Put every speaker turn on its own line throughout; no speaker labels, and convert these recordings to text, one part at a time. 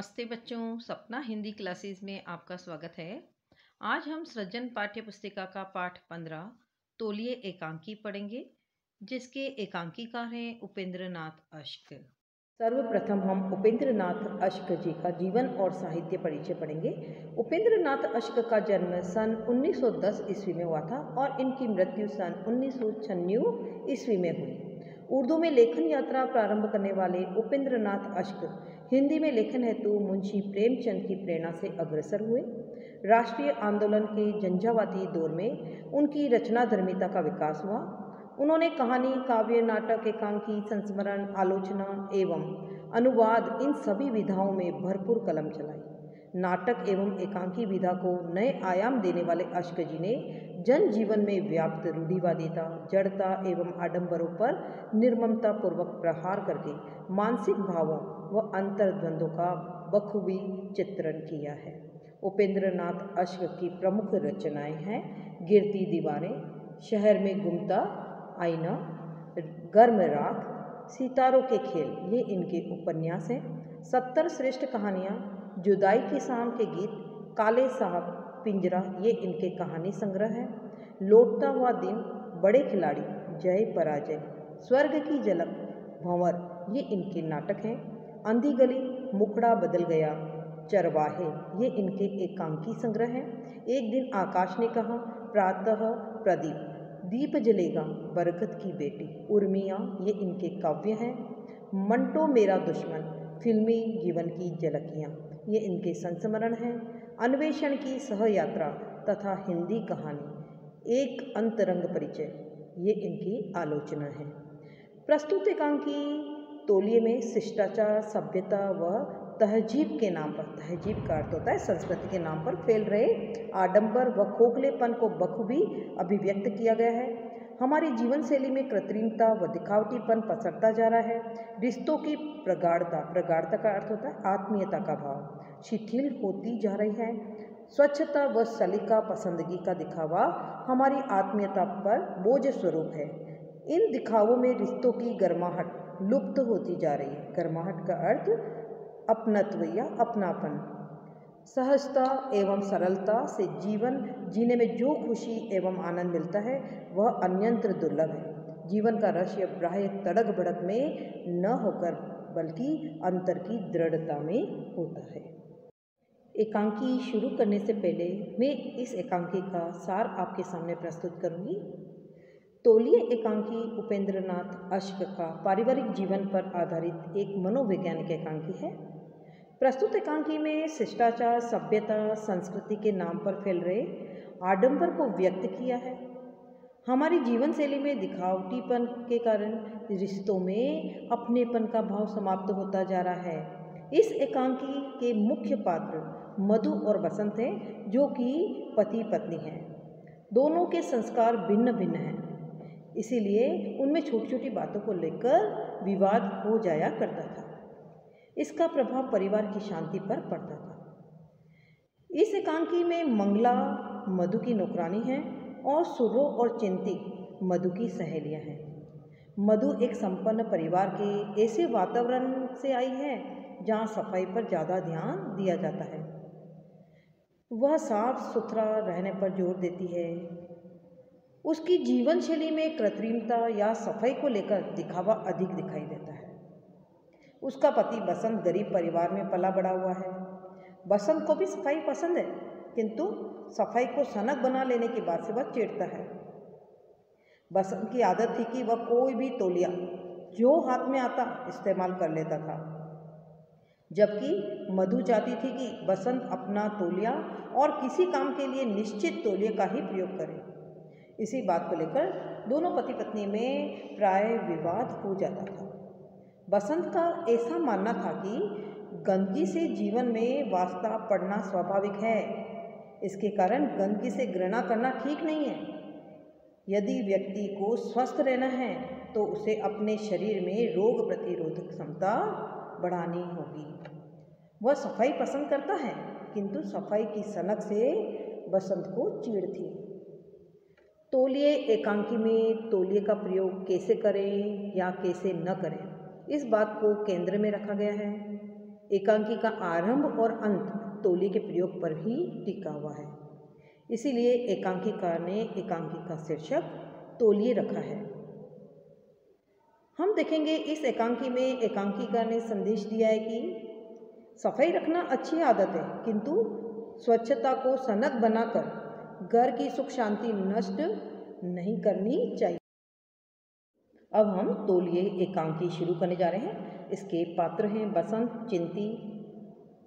नमस्ते बच्चों, सपना हिंदी क्लासेस में आपका स्वागत है। आज हम सृजन पाठ्य पुस्तिका का पाठ 15 तौलिए एकांकी पढ़ेंगे, जिसके एकांकीकार हैं उपेंद्र नाथ अश्क।
सर्वप्रथम हम उपेंद्र नाथ अश्क जी का जीवन और साहित्य परिचय पढ़ेंगे। उपेंद्र नाथ अश्क का जन्म सन 1910 ईस्वी में हुआ था और इनकी मृत्यु सन 1996 ईस्वी में हुई। उर्दू में लेखन यात्रा प्रारंभ करने वाले उपेंद्र नाथ अश्क हिंदी में लेखन हेतु मुंशी प्रेमचंद की प्रेरणा से अग्रसर हुए। राष्ट्रीय आंदोलन के झंझावाती दौर में उनकी रचनाधर्मिता का विकास हुआ। उन्होंने कहानी, काव्य, नाटक, एकांकी, संस्मरण, आलोचना एवं अनुवाद इन सभी विधाओं में भरपूर कलम चलाई। नाटक एवं एकांकी विधा को नए आयाम देने वाले अश्क जी ने जनजीवन में व्याप्त रूढ़िवादिता, जड़ता एवं आडंबरों पर निर्ममता पूर्वक प्रहार करके मानसिक भावों व अंतर्द्वंद्वों का बखूबी चित्रण किया है। उपेंद्र नाथ अश्क की प्रमुख रचनाएं हैं गिरती दीवारें, शहर में गुमता आईना, गर्म राख, सितारों के खेल, ये इनके उपन्यास हैं। 70 श्रेष्ठ कहानियाँ, जुदाई की शाम के गीत, काले साहब, पिंजरा, ये इनके कहानी संग्रह है। लौटता हुआ दिन, बड़े खिलाड़ी, जय पराजय, स्वर्ग की झलक, भंवर, ये इनके नाटक हैं। अंधी गली, मुखड़ा बदल गया, चरवाहे, ये इनके एकांकी संग्रह हैं। एक दिन आकाश ने कहा, प्रातः प्रदीप, दीप जलेगा, बरगद की बेटी, उर्मियाँ, ये इनके काव्य हैं। मंटो मेरा दुश्मन, फिल्मी जीवन की झलकियाँ, ये इनके संस्मरण हैं। अन्वेषण की सहयात्रा तथा हिंदी कहानी, एक अंतरंग परिचय, ये इनकी आलोचना है। प्रस्तुत एकांकी तौलिए में शिष्टाचार, सभ्यता व तहजीब के नाम पर, तहजीब का अर्थ होता है संस्कृति के नाम पर फैल रहे आडंबर व खोखलेपन को बखूबी अभिव्यक्त किया गया है। हमारी जीवन शैली में कृत्रिमता व दिखावटीपन पसरता जा रहा है। रिश्तों की प्रगाढ़ता, प्रगाढ़ता का अर्थ होता है आत्मीयता का भाव, शिथिल होती जा रही है। स्वच्छता व सलीका पसंदगी का दिखावा हमारी आत्मीयता पर बोझ स्वरूप है। इन दिखावों में रिश्तों की गर्माहट लुप्त होती जा रही है। गर्माहट का अर्थ अपनत्व या अपनापन। सहजता एवं सरलता से जीवन जीने में जो खुशी एवं आनंद मिलता है वह अन्यंत्र दुर्लभ है। जीवन का रस या बाह्य तड़क भड़क में न होकर बल्कि अंतर की दृढ़ता में होता है। एकांकी शुरू करने से पहले मैं इस एकांकी का सार आपके सामने प्रस्तुत करूंगी। तौलिए एकांकी उपेंद्र नाथ अश्क का पारिवारिक जीवन पर आधारित एक मनोवैज्ञानिक एकांकी है। प्रस्तुत एकांकी में शिष्टाचार, सभ्यता, संस्कृति के नाम पर फैल रहे आडंबर को व्यक्त किया है। हमारी जीवन शैली में दिखावटीपन के कारण रिश्तों में अपनेपन का भाव समाप्त होता जा रहा है। इस एकांकी के मुख्य पात्र मधु और बसंत हैं, जो कि पति पत्नी हैं। दोनों के संस्कार भिन्न भिन्न हैं, इसीलिए उनमें छोटी छोटी बातों को लेकर विवाद हो जाया करता था। इसका प्रभाव परिवार की शांति पर पड़ता था। इस एकांकी में मंगला मधु की नौकरानी है और सुर्रो और चिंती मधु की सहेलियां हैं। मधु एक संपन्न परिवार के ऐसे वातावरण से आई है जहाँ सफाई पर ज़्यादा ध्यान दिया जाता है। वह साफ सुथरा रहने पर जोर देती है। उसकी जीवन शैली में कृत्रिमता या सफाई को लेकर दिखावा अधिक दिखाई देता है। उसका पति बसंत गरीब परिवार में पला बड़ा हुआ है। बसंत को भी सफाई पसंद है, किंतु सफाई को सनक बना लेने के बाद से वह चिढ़ता है। बसंत की आदत थी कि वह कोई भी तौलिया जो हाथ में आता इस्तेमाल कर लेता था, जबकि मधु चाहती थी कि बसंत अपना तौलिया और किसी काम के लिए निश्चित तौलिए का ही प्रयोग करे। इसी बात को लेकर दोनों पति पत्नी में प्राय विवाद हो जाता था। बसंत का ऐसा मानना था कि गंदगी से जीवन में वास्ता पड़ना स्वाभाविक है। इसके कारण गंदगी से घृणा करना ठीक नहीं है। यदि व्यक्ति को स्वस्थ रहना है तो उसे अपने शरीर में रोग प्रतिरोधक क्षमता बढ़ानी होगी। वह सफाई पसंद करता है, किंतु सफाई की सनक से बसंत को चीड़ थी। तौलिए एकांकी में तौलिए का प्रयोग कैसे करें या कैसे न करें, इस बात को केंद्र में रखा गया है। एकांकी का आरंभ और अंत तौलिए के प्रयोग पर ही टिका हुआ है। इसीलिए एकांकीकार ने एकांकी का शीर्षक तौलिए रखा है। हम देखेंगे इस एकांकी में एकांकीकार ने संदेश दिया है कि सफाई रखना अच्छी आदत है, किंतु स्वच्छता को सनक बनाकर घर की सुख शांति नष्ट नहीं करनी चाहिए। अब हम तौलिए एकांकी शुरू करने जा रहे हैं। इसके पात्र हैं बसंत, चिंती,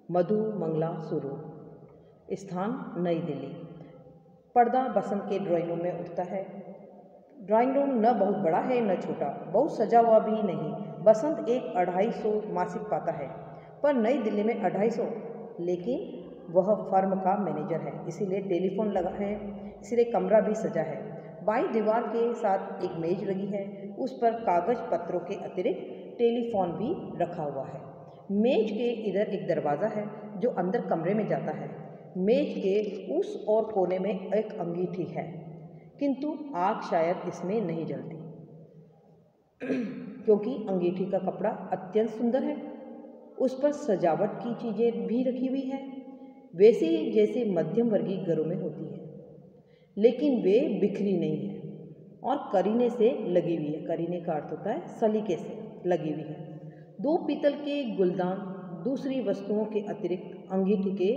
मधु, मंगला, सुरु। स्थान नई दिल्ली। पर्दा बसंत के ड्राइंग रूम में उठता है। ड्राइंग रूम न बहुत बड़ा है न छोटा, बहुत सजा हुआ भी नहीं। बसंत एक 250 मासिक पाता है, पर नई दिल्ली में 250, लेकिन वह फर्म का मैनेजर है, इसीलिए टेलीफोन लगा है, इसलिए कमरा भी सजा है। बाई दीवार के साथ एक मेज लगी है, उस पर कागज पत्रों के अतिरिक्त टेलीफोन भी रखा हुआ है। मेज के इधर एक दरवाज़ा है जो अंदर कमरे में जाता है। मेज के उस और कोने में एक अंगीठी है, किंतु आग शायद इसमें नहीं जलती क्योंकि अंगीठी का कपड़ा अत्यंत सुंदर है। उस पर सजावट की चीज़ें भी रखी हुई हैं, वैसी जैसे मध्यम वर्गीय घरों में होती है, लेकिन वे बिखरी नहीं है और करीने से लगी हुई है। करीने का अर्थ होता है सलीके से लगी हुई है। 2 पीतल के गुलदान दूसरी वस्तुओं के अतिरिक्त अंगीठी के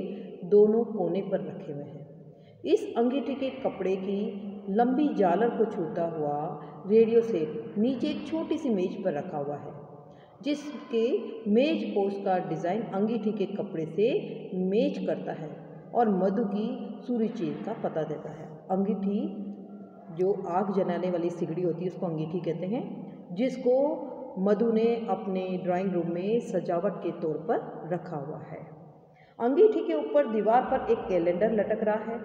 दोनों कोने पर रखे हुए हैं। इस अंगीठी के कपड़े की लंबी झालर को छूता हुआ रेडियो सेट नीचे एक छोटी सी मेज पर रखा हुआ है, जिसके मेज पोस्ट का डिज़ाइन अंगीठी के कपड़े से मैच करता है और मधु की सुरुचि का पता देता है। अंगीठी जो आग जलाने वाली सिगड़ी होती है उसको अंगीठी कहते हैं, जिसको मधु ने अपने ड्राइंग रूम में सजावट के तौर पर रखा हुआ है। अंगीठी के ऊपर दीवार पर एक कैलेंडर लटक रहा है,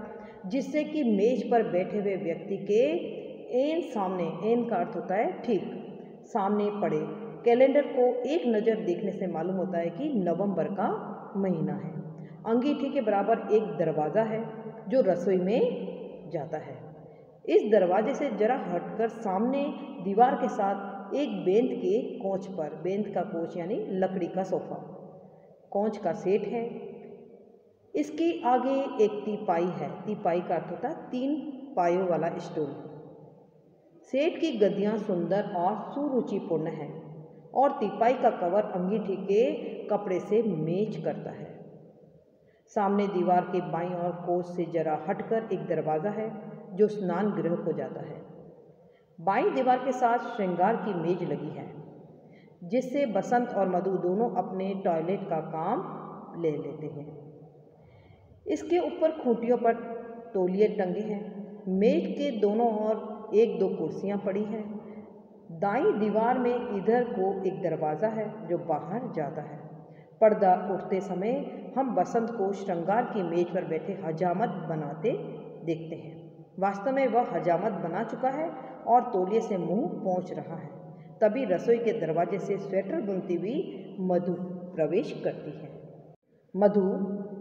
जिससे कि मेज पर बैठे हुए व्यक्ति के एन सामने, एन का अर्थ होता है ठीक सामने पड़े कैलेंडर को एक नज़र देखने से मालूम होता है कि नवंबर का महीना है। अंगीठी के बराबर एक दरवाज़ा है जो रसोई में जाता है। इस दरवाजे से जरा हटकर सामने दीवार के साथ एक बेंत के कोच पर, बेंत का कोच यानी लकड़ी का सोफा, कोच का सेट है। इसके आगे एक टीपाई है। टीपाई का अर्थ होता है 3 पायों वाला स्टूल। सेट की गद्दियाँ सुंदर और सुरुचिपूर्ण हैं और टीपाई का कवर अंगीठी के कपड़े से मैच करता है। सामने दीवार के बाईं ओर कोच से जरा हटकर एक दरवाज़ा है जो स्नान गृह को जाता है। बाईं दीवार के साथ श्रृंगार की मेज लगी है, जिससे बसंत और मधु दोनों अपने टॉयलेट का काम ले लेते हैं। इसके ऊपर खूंटियों पर तौलिए टंगे हैं। मेज के दोनों ओर 1-2 कुर्सियां पड़ी हैं। दाईं दीवार में इधर को एक दरवाज़ा है जो बाहर जाता है। पर्दा उठते समय हम बसंत को श्रृंगार की मेज पर बैठे हजामत बनाते देखते हैं। वास्तव में वह हजामत बना चुका है और तौलिए से मुंह पोंछ रहा है। तभी रसोई के दरवाजे से स्वेटर बुनती हुई मधु प्रवेश करती है। मधु,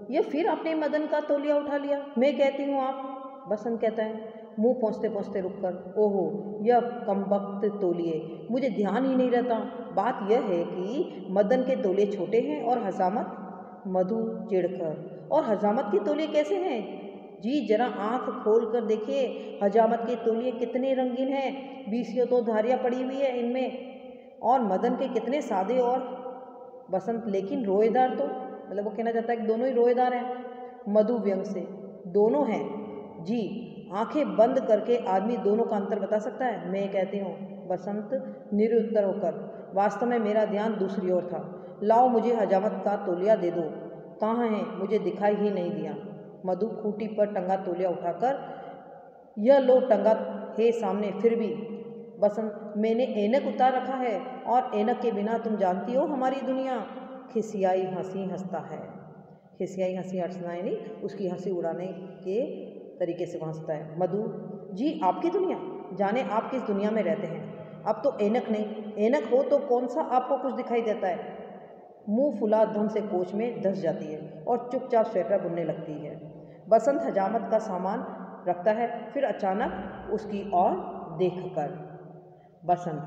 यह फिर आपने मदन का तौलिया उठा लिया। मैं कहती हूँ आप। बसंत कहता है मुंह पोंछते पोंछते रुककर, ओहो यह कमबख्त तौलिए, मुझे ध्यान ही नहीं रहता। बात यह है कि मदन के तौलिए छोटे हैं और हजामत। मधु चिढ़कर, और हजामत के तौलिए कैसे हैं? जी जरा आंख खोल कर देखिए, हजामत के तौलिए कितने रंगीन हैं, बीसियों तो धारियाँ पड़ी हुई है इनमें, और मदन के कितने सादे। और बसंत, लेकिन रोएदार तो, मतलब वो कहना चाहता है कि दोनों ही रोएदार हैं। मधु व्यंग से, दोनों हैं जी, आंखें बंद करके आदमी दोनों का अंतर बता सकता है। मैं कहती हूँ। बसंत निरुत्तर होकर, वास्तव में मेरा ध्यान दूसरी ओर था। लाओ मुझे हजामत का तौलिया दे दो। कहाँ है? मुझे दिखाई ही नहीं दिया। मधु खूंटी पर टंगा तौलिया उठाकर, यह लो टंगा है सामने, फिर भी। बसंत, मैंने ऐनक उतार रखा है और ऐनक के बिना तुम जानती हो हमारी दुनिया। खिसियाई हंसी हंसता है। खिसियाई हंसी हंसना यानी उसकी हंसी उड़ाने के तरीके से हंसता है। मधु, जी आपकी दुनिया, जाने आप किस दुनिया में रहते हैं। अब तो ऐनक नहीं, ऐनक हो तो कौन सा आपको कुछ दिखाई देता है। मुंह फुला धम से कोच में धंस जाती है और चुपचाप स्वेटर बुनने लगती है। बसंत हजामत का सामान रखता है, फिर अचानक उसकी ओर देखकर, बसंत,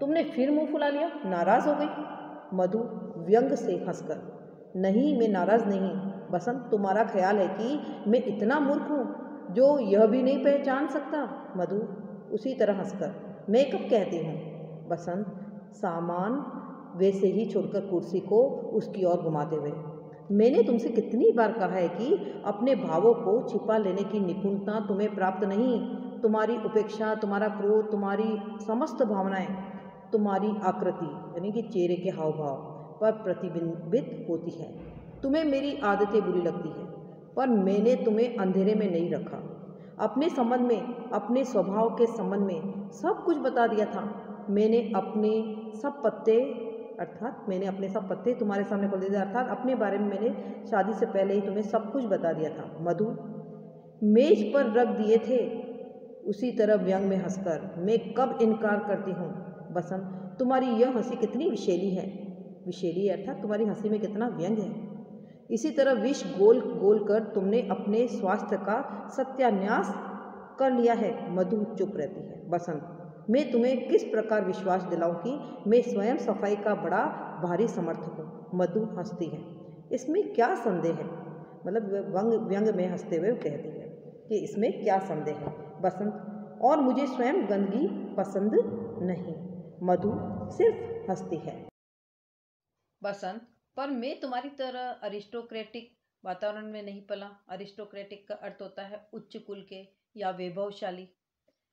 तुमने फिर मुंह फुला लिया, नाराज हो गई। मधु व्यंग से हंसकर, नहीं, मैं नाराज़ नहीं। बसंत, तुम्हारा ख्याल है कि मैं इतना मूर्ख हूँ जो यह भी नहीं पहचान सकता? मधु उसी तरह हंसकर, मैं कब कहती हूँ? बसंत सामान वैसे ही छोड़कर कुर्सी को उसकी ओर घुमाते हुए, मैंने तुमसे कितनी बार कहा है कि अपने भावों को छिपा लेने की निपुणता तुम्हें प्राप्त नहीं। तुम्हारी उपेक्षा, तुम्हारा क्रोध, तुम्हारी समस्त भावनाएं तुम्हारी आकृति यानी कि चेहरे के हाव भाव पर प्रतिबिंबित होती है। तुम्हें मेरी आदतें बुरी लगती है, पर मैंने तुम्हें अंधेरे में नहीं रखा। अपने संबंध में, अपने स्वभाव के संबंध में सब कुछ बता दिया था। मैंने अपने सब पत्ते तुम्हारे सामने खोल दिए थे। अर्थात अपने बारे में मैंने शादी से पहले ही तुम्हें सब कुछ बता दिया था। मधु मेज पर रख दिए थे। उसी तरह व्यंग में हंसकर, मैं कब इनकार करती हूँ? बसंत, तुम्हारी यह हंसी कितनी विशेली है। विशेली अर्थात तुम्हारी हंसी में कितना व्यंग है। इसी तरह विष गोल गोल कर तुमने अपने स्वास्थ्य का सत्यान्यास कर लिया है। मधु चुप रहती है। बसंत, मैं तुम्हें किस प्रकार विश्वास दिलाऊं कि मैं स्वयं सफाई का बड़ा भारी समर्थक हूँ? मधु हंसती है। इसमें क्या संदेह है? मतलब व्यंग में हंसते हुए कहती है कि इसमें क्या संदेह है? बसंत, और मुझे स्वयं गंदगी पसंद नहीं। मधु सिर्फ हंसती है।
बसंत, पर मैं तुम्हारी तरह अरिस्टोक्रेटिक वातावरण में नहीं पला। अरिस्टोक्रेटिक का अर्थ होता है उच्च कुल के या वैभवशाली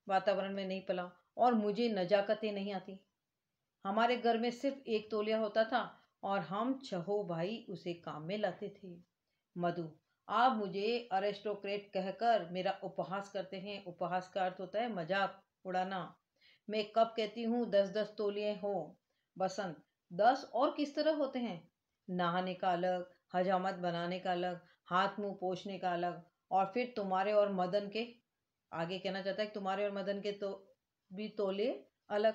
वातावरण में नहीं पला, और मुझे नजाकतें नहीं आती। हमारे घर में सिर्फ एक तौलिया होता था और हम छहों भाई उसे काम में लाते थे। मधु, आप मुझे अरिस्टोक्रेट कहकर मेरा उपहास करते हैं। उपहास का अर्थ होता है मजाक उड़ाना। मैं कब कहती हूँ 10-10 तौलिए हो? बसंत, 10 और किस तरह होते हैं? नहाने का अलग, हजामत बनाने का अलग, हाथ मुंह पोंछने का अलग, और फिर तुम्हारे और मदन के, आगे कहना चाहता है कि तुम्हारे और मदन के तो भी तौले अलग।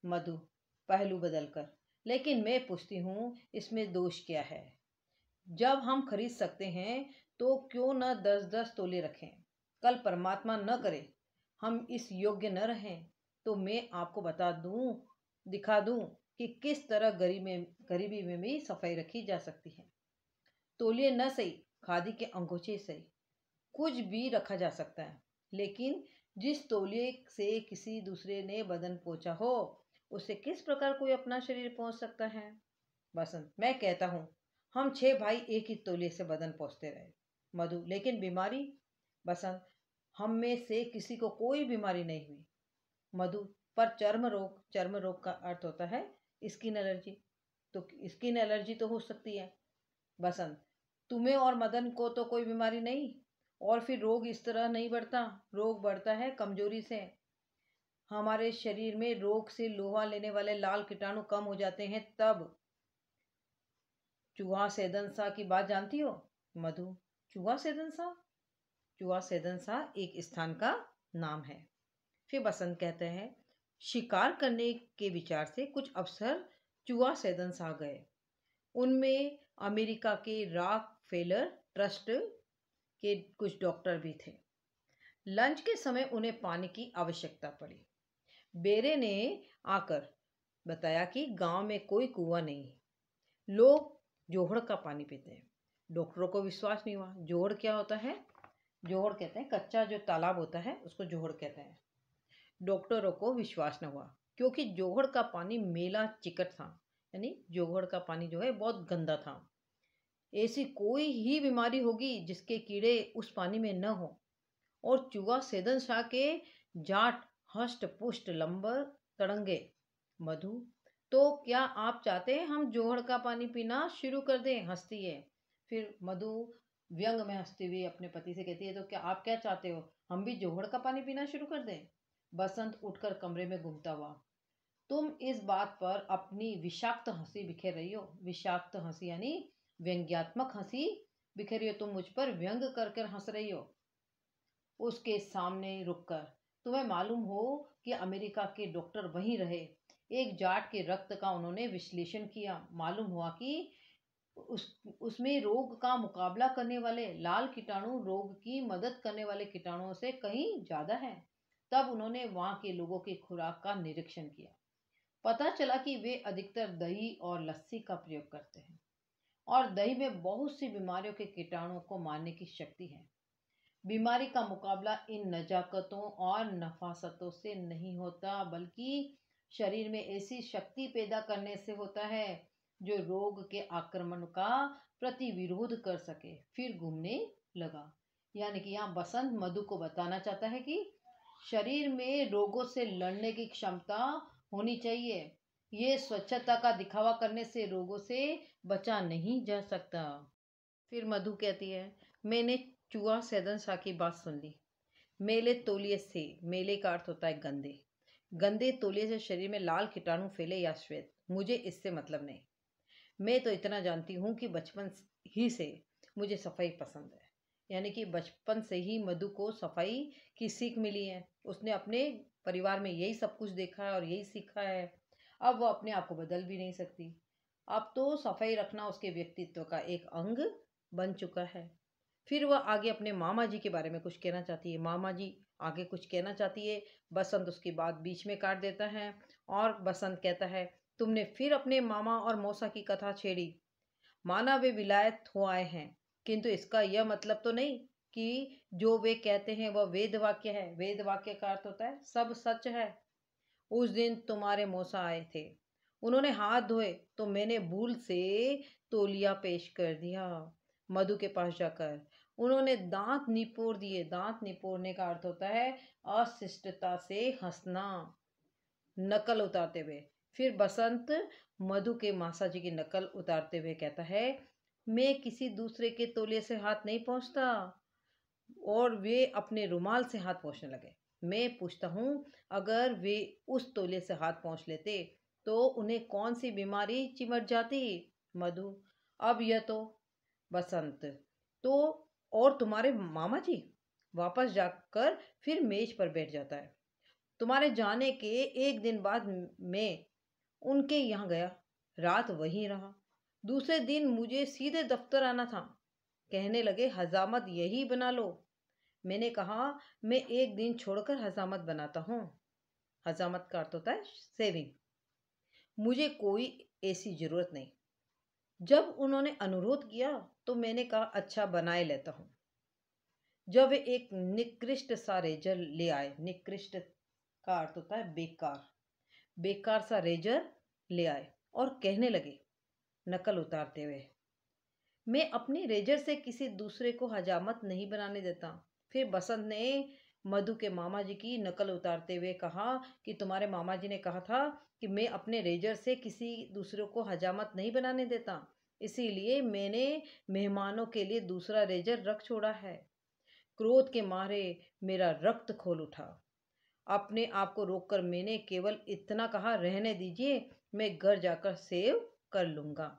मधु पहलू बदलकर, लेकिन मैं पूछती हूँ इसमें दोष क्या है? जब हम खरीद सकते हैं तो क्यों न 10-10 तोले रखें? कल परमात्मा न करे हम इस योग्य न रहें तो मैं आपको दिखा दूं कि किस तरह गरीबी में भी सफाई रखी जा सकती है। तौलिए न सही, खादी के अंगोछे सही, कुछ भी रखा जा सकता है, लेकिन जिस तौलिए से किसी दूसरे ने बदन पोंछा हो, उससे किस प्रकार कोई अपना शरीर पोंछ सकता है? बसंत, मैं कहता हूँ हम 6 भाई एक ही तौलिए से बदन पोंछते रहे। मधु, लेकिन बीमारी? बसंत, हम में से किसी को कोई बीमारी नहीं हुई। मधु, पर चर्म रोग का अर्थ होता है स्किन एलर्जी, तो स्किन एलर्जी तो हो सकती है। बसंत, तुम्हें और मदन को तो कोई बीमारी नहीं, और फिर रोग इस तरह नहीं बढ़ता। रोग बढ़ता है कमजोरी से। हमारे शरीर में रोग से लोहा लेने वाले लाल कीटाणु कम हो जाते हैं तब। चूहा सेदनसा की बात जानती हो? मधु, चूहा सेदनसा? चूहा सेदनसा एक स्थान का नाम है। फिर बसंत कहते हैं, शिकार करने के विचार से कुछ अफसर चूहा सेदनसा गए। उनमें अमेरिका के रॉक फेलर ट्रस्ट के कुछ डॉक्टर भी थे। लंच के समय उन्हें पानी की आवश्यकता पड़ी। बेरे ने आकर बताया कि गांव में कोई कुआं नहीं है, लोग जोहड़ का पानी पीते हैं। डॉक्टरों को विश्वास नहीं हुआ। जोहड़ क्या होता है? जोहड़ कहते हैं कच्चा जो तालाब होता है उसको जोहड़ कहते हैं। डॉक्टरों को विश्वास न हुआ क्योंकि जोहड़ का पानी मेला चिकट था, यानी जोहड़ का पानी जो है बहुत गंदा था। ऐसी कोई ही बीमारी होगी जिसके कीड़े उस पानी में न हो। और चूहा सेदन शाह के जाट हष्ट पुष्ट लंबर तड़ंगे। मधु, तो क्या आप चाहते हैं हम जोहड़ का पानी पीना शुरू कर दें? हंसती है। फिर मधु व्यंग में हंसती हुई अपने पति से कहती है, तो क्या आप क्या चाहते हो, हम भी जोहड़ का पानी पीना शुरू कर दें? बसंत उठकर कमरे में घूमता हुआ, तुम इस बात पर अपनी विषाक्त हंसी बिखेर रही हो। विषाक्त हंसी यानी व्यंग्यात्मक हंसी बिखेर रही हो। तुम मुझ पर व्यंग कर कर हंस रही हो। उसके सामने रुककर, तुम्हें मालूम हो कि अमेरिका के डॉक्टर वहीं रहे। एक जाट के रक्त का उन्होंने विश्लेषण किया। मालूम हुआ कि उसमें रोग का मुकाबला करने वाले लाल कीटाणु रोग की मदद करने वाले कीटाणुओं से कहीं ज्यादा है। तब उन्होंने वहां के लोगों की खुराक का निरीक्षण किया। पता चला कि वे अधिकतर दही और लस्सी का प्रयोग करते हैं। और दही में बहुत सी बीमारियों के कीटाणुओं को मारने की शक्ति है। बीमारी का मुकाबला इन नजाकतों और नफासतों से नहीं होता, बल्कि शरीर में ऐसी शक्ति पैदा करने से होता है जो रोग के आक्रमण का प्रतिविरोध कर सके। फिर घूमने लगा। यानी कि यहाँ बसंत मधु को बताना चाहता है कि शरीर में रोगों से लड़ने की क्षमता होनी चाहिए। ये स्वच्छता का दिखावा करने से रोगों से बचा नहीं जा सकता। फिर मधु कहती है, मैंने चूहा सैदन शाह की बात सुन ली। मेले तौलिए से, मेले का अर्थ होता है गंदे, गंदे तौलिए से शरीर में लाल कीटाणु फैले या श्वेत, मुझे इससे मतलब नहीं। मैं तो इतना जानती हूँ कि बचपन ही से मुझे सफाई पसंद है। यानी कि बचपन से ही मधु को सफाई की सीख मिली है। उसने अपने परिवार में यही सब कुछ देखा है और यही सीखा है। अब वो अपने आप को बदल भी नहीं सकती। अब तो सफाई रखना उसके व्यक्तित्व का एक अंग बन चुका है। फिर वह आगे अपने मामा जी के बारे में कुछ कहना चाहती है। मामा जी आगे कुछ कहना चाहती है। बसंत उसकी बात बीच में काट देता है और बसंत कहता है, तुमने फिर अपने मामा और मौसा की कथा छेड़ी। माना वे विलायत हो आए हैं, किंतु इसका यह मतलब तो नहीं कि जो वे कहते हैं वह वेद वाक्य है। वेद वाक्य का अर्थ होता है सब सच है। उस दिन तुम्हारे मौसा आए थे, उन्होंने हाथ धोए तो मैंने भूल से तौलिया पेश कर दिया। मधु के पास जाकर उन्होंने दांत निपोड़ दिए। दांत निपोड़ने का अर्थ होता है अशिष्टता से हंसना, नकल उतारते हुए। फिर बसंत मधु के मासा जी की नकल उतारते हुए कहता है, मैं किसी दूसरे के तौलिए से हाथ नहीं पहुंचता। और वे अपने रुमाल से हाथ पोंछने लगे। मैं पूछता हूँ, अगर वे उस तौलिए से हाथ पोंछ लेते तो उन्हें कौन सी बीमारी चिमट जाती। मधु, अब यह तो। बसंत, तो और तुम्हारे मामा जी। वापस जाकर फिर मेज पर बैठ जाता है। तुम्हारे जाने के एक दिन बाद मैं उनके यहाँ गया, रात वहीं रहा। दूसरे दिन मुझे सीधे दफ्तर आना था। कहने लगे हजामत यही बना लो। मैंने कहा, मैं एक दिन छोड़कर हजामत बनाता हूँ। हजामत का अर्थ होता है सेविंग। मुझे कोई ऐसी जरूरत नहीं। जब उन्होंने अनुरोध किया तो मैंने कहा, अच्छा बनाए लेता हूँ। जब वे एक निकृष्ट सा रेजर ले आए, निकृष्ट का अर्थ होता है बेकार, बेकार सा रेजर ले आए और कहने लगे नकल उतारते हुए, मैं अपने रेजर से किसी दूसरे को हजामत नहीं बनाने देता। फिर बसंत ने मधु के मामा जी की नकल उतारते हुए कहा कि तुम्हारे मामा जी ने कहा था कि मैं अपने रेजर से किसी दूसरे को हजामत नहीं बनाने देता, इसीलिए मैंने मेहमानों के लिए दूसरा रेजर रख छोड़ा है। क्रोध के मारे मेरा रक्त खोल उठा। अपने आप को रोककर मैंने केवल इतना कहा, रहने दीजिए, मैं घर जाकर सेव कर लूंगा।